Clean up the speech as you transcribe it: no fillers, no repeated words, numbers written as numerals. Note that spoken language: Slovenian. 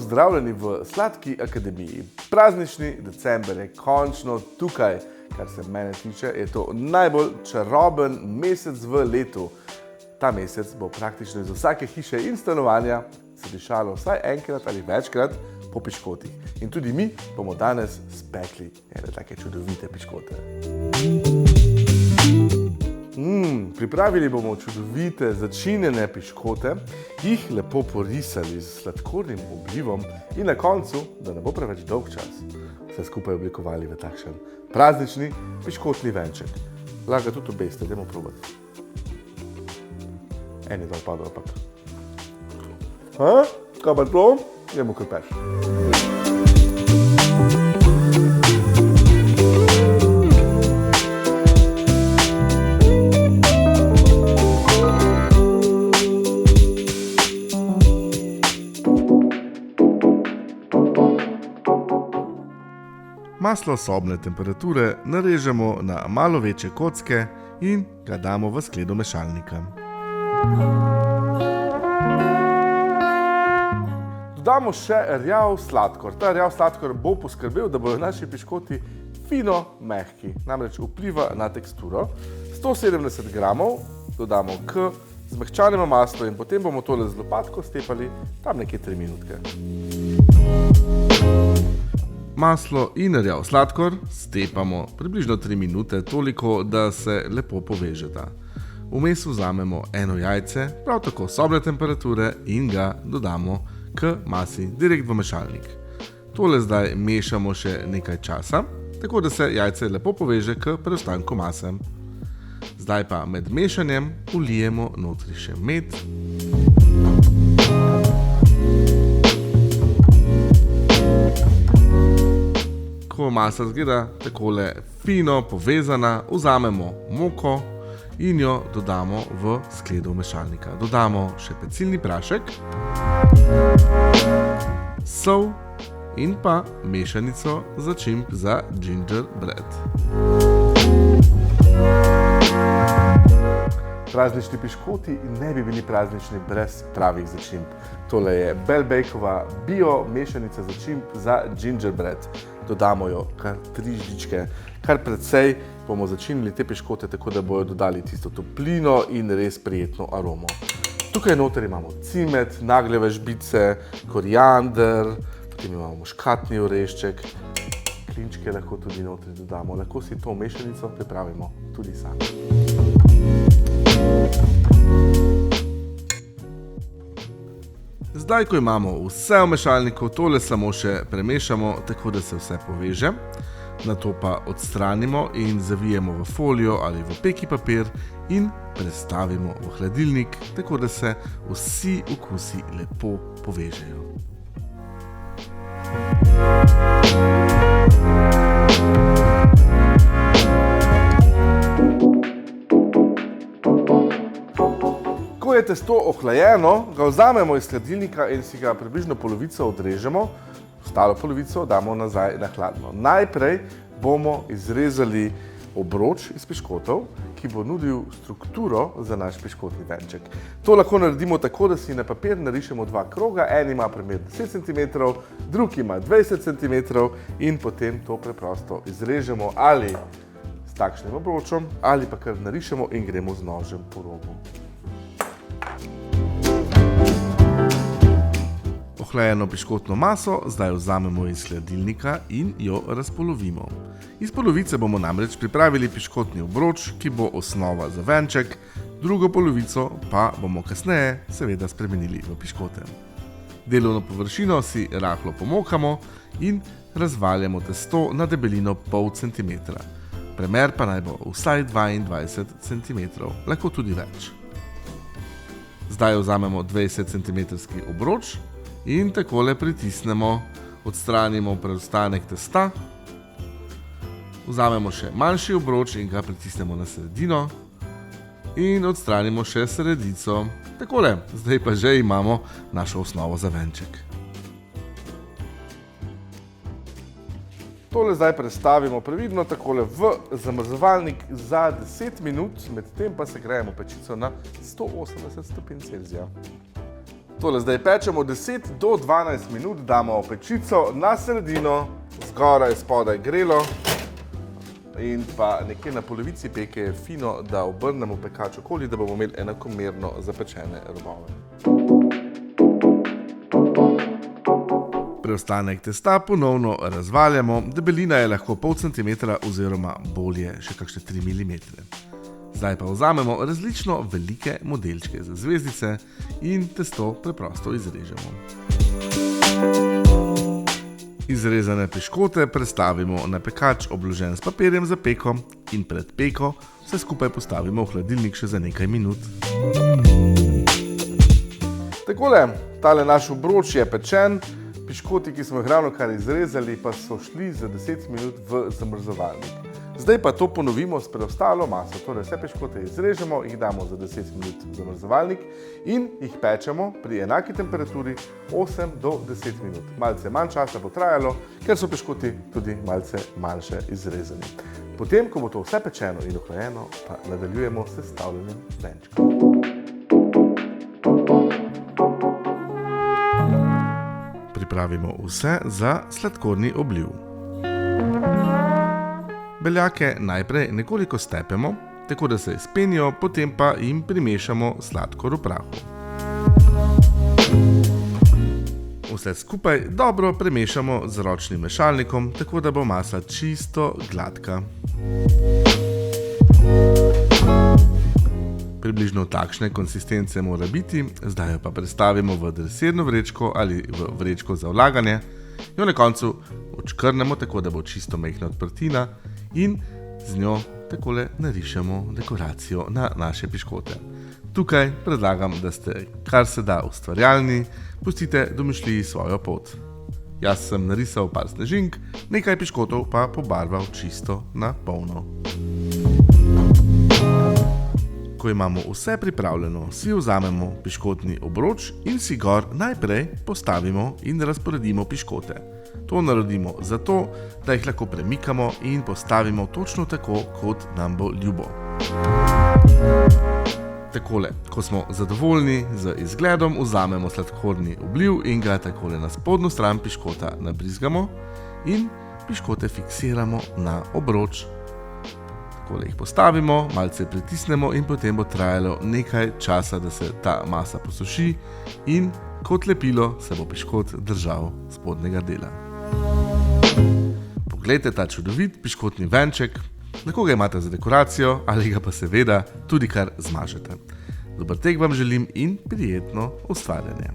pozdravljeni v Sladki akademiji. Praznični december je končno tukaj. Kar se mene tiče, je to najbolj čaroben mesec v letu. Ta mesec bo praktično iz vsake hiše in stanovanja se dišalo vsaj enkrat ali večkrat po piškotih. In tudi mi bomo danes spekli ene take čudovite piškote. Pripravili bomo čudovite začinjene piškote, jih lepo porisali s sladkornim oblivom in na koncu, da ne bo preveč dolg čas, vse skupaj oblikovali v takšen praznični piškotni venček. Lahko ga tudi obeste, dajmo probati. En je dol padel, ampak. Kaj pa to? Dajmo kar peš. Maslo sobne temperature narežemo na malo večje kocke in ga damo v skledo mešalnika. Dodamo še rjav sladkor. Ta rjav sladkor bo poskrbel, da bodo naši piškoti fino mehki, namreč vpliva na teksturo. 170 gramov dodamo k zmehčanemu maslu in potem bomo tole z lopatko stepali tam nekje 3 minutke. Maslo in rjav sladkor stepamo približno 3 minute, toliko, da se lepo povežeta. Vmes vzamemo eno jajce, prav tako sobne temperature in ga dodamo k masi direkt v mešalnik. Tole zdaj mešamo še nekaj časa, tako da se jajce lepo poveže k preostanku mase. Zdaj pa med mešanjem vlijemo notri še med. Ko masa zgleda takole fino povezana, vzamemo moko in jo dodamo v skledo mešalnika. Dodamo še pecilni prašek, sol in pa mešanico začimb za gingerbread. Praznični piškoti ne bi bili praznični brez pravih začimb. Tole je Bell Bakeova bio mešanica začimb za gingerbread. Dodamo jo kar 3 žličke, kar precej bomo začinili te piškote, tako da bojo dodali tisto toplino in res prijetno aromo. Tukaj noter imamo cimet, nagljeve žbice, koriander, potem imamo muškatni orešček, klinčke lahko tudi notri dodamo, lahko si to mešanico pripravimo tudi sami. Zdaj, ko imamo vse v mešalniku, tole samo še premešamo, tako da se vse poveže. Nato pa odstranimo in zavijemo v folijo ali v peki papir in prestavimo v hladilnik, tako da se vsi okusi lepo povežejo. Ko je testo ohlajeno, ga vzamemo iz hladilnika in si ga približno polovico odrežemo, ostalo polovico damo nazaj na hladno. Najprej bomo izrezali obroč iz piškotov, ki bo nudil strukturo za naš piškotni venček. To lahko naredimo tako, da si na papir narišemo 2 kroga, en ima primer 10 cm, drugi ima 20 cm in potem to preprosto izrežemo ali s takšnim obročom ali pa kar narišemo in gremo z nožem po robu. Ohlajeno piškotno maso zdaj vzamemo iz hladilnika in jo razpolovimo. Iz polovice bomo namreč pripravili piškotni obroč, ki bo osnova za venček, drugo polovico pa bomo kasneje seveda spremenili v piškote. Delovno površino si rahlo pomokamo in razvaljamo testo na debelino pol centimetra. Premer pa naj bo vsaj 22 cm, lahko tudi več. Zdaj vzamemo 20 cm obroč in takole pritisnemo, odstranimo preostanek testa, vzamemo še manjši obroč in ga pritisnemo na sredino in odstranimo še sredico. Takole, zdaj pa že imamo našo osnovo za venček. Tole zdaj prestavimo previdno takole v zamrzovalnik za 10 minut, medtem pa segrejemo pečico na 180 stopinj Celzija. Tole zdaj pečemo 10 do 12 minut, damo pečico na sredino, zgoraj, spodaj grelo in pa nekje na polovici peke je fino, da obrnemo pekač okoli, da bomo imeli enakomerno zapečene robove. Preostanek testa ponovno razvaljamo, debelina je lahko pol centimetra oziroma bolje še kakšne 3 mm. Zdaj pa vzamemo različno velike modelčke za zvezdice in testo preprosto izrežemo. Izrezane piškote prestavimo na pekač obložen s papirjem za peko in pred peko vse skupaj postavimo v hladilnik še za nekaj minut. Takole, tale naš obroč je pečen, piškoti, ki smo jih ravnokar izrezali, pa so šli za 10 minut v zamrzovalnik. Zdaj pa to ponovimo s preostalo maso, torej vse piškote izrežemo, jih damo za 10 minut v zamrzovalnik in jih pečemo pri enaki temperaturi 8 do 10 minut. Malce manj časa bo trajalo, ker so piškoti tudi malce manjše izrezani. Potem, ko bo to vse pečeno in ohlajeno, pa nadaljujemo s sestavljanjem venčka. Pripravimo vse za sladkorni obliv. Beljake najprej nekoliko stepemo, tako da se izpenijo, potem pa jim primešamo sladkor v prahu. Vse skupaj dobro premešamo z ročnim mešalnikom, tako da bo masa čisto gladka. Približno takšne konsistence mora biti, zdaj jo pa prestavimo v dresirno vrečko ali v vrečko za vlaganje. Jo na koncu odškrnemo, tako da bo čisto majhna odprtina in z njo takole narišemo dekoracijo na naše piškote. Tukaj predlagam, da ste kar se da ustvarjalni, pustite domišljiji svojo pot. Jaz sem narisal par snežink, nekaj piškotov pa pobarval čisto na polno. Ko imamo vse pripravljeno, si vzamemo piškotni obroč in si gor najprej postavimo in razporedimo piškote. To naredimo zato, da jih lahko premikamo in postavimo točno tako, kot nam bo ljubo. Takole, ko smo zadovoljni z izgledom, vzamemo sladkorni obliv in ga takole na spodnjo stran piškota nabrizgamo in piškote fiksiramo na obroč. Takole jih postavimo, malce pritisnemo in potem bo trajalo nekaj časa, da se ta masa posuši in kot lepilo se bo piškot držal spodnjega dela. Poglejte ta čudovit piškotni venček, lahko ga imate za dekoracijo ali ga pa seveda tudi kar zmažete. Dober tek vam želim in prijetno ustvarjanje.